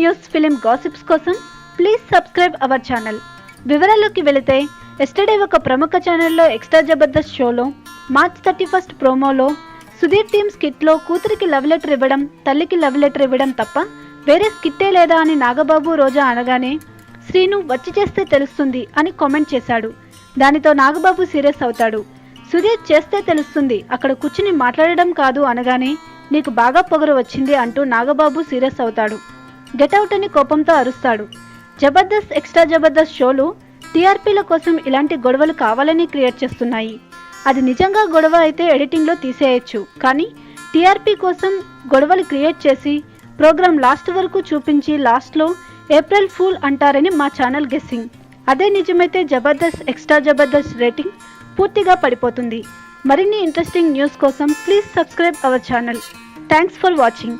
News film gossips కోసం please subscribe our channel. వివరాల్లోకి వెళితే, ఎస్టర్డే ఒక ప్రముఖ ఛానల్లో ఎక్స్ట్రా జబర్దస్త్ షోలో మార్చ్ 31 ప్రోమోలో సుధీర్ టీమ్ స్కిట్లో కూతురికి లవ్ లెటర్ ఇవ్వడం, తల్లికి లవ్ లెటర్ ఇవ్వడం తప్ప వేరే స్కిట్టే లేదా అని నాగబాబు రోజా అనగానే శ్రీను వచ్చి చేస్తే తెలుస్తుంది అని కామెంట్ చేశాడు. దానితో నాగబాబు సీరియస్ అవుతాడు. సుధీర్ చేస్తే తెలుస్తుంది, అక్కడ కూర్చుని మాట్లాడడం కాదు అనగానే నీకు బాగా పొగరు వచ్చింది అంటూ నాగబాబు సీరియస్ అవుతాడు. గెటౌట్ అని కోపంతో అరుస్తాడు. జబర్దస్త్ ఎక్స్ట్రా జబర్దస్త్ షోలు టీఆర్పీల కోసం ఇలాంటి గొడవలు కావాలని క్రియేట్ చేస్తున్నాయి. అది నిజంగా గొడవ అయితే ఎడిటింగ్లో తీసేయచ్చు, కానీ టీఆర్పీ కోసం గొడవలు క్రియేట్ చేసి ప్రోగ్రాం లాస్ట్ వరకు చూపించి లాస్ట్లో ఏప్రిల్ ఫూల్ అంటారని మా ఛానల్ గెస్సింగ్. అదే నిజమైతే జబర్దస్త్ ఎక్స్ట్రా జబర్దస్త్ రేటింగ్ పూర్తిగా పడిపోతుంది. మరిన్ని ఇంట్రెస్టింగ్ న్యూస్ కోసం please subscribe our channel. Thanks for watching.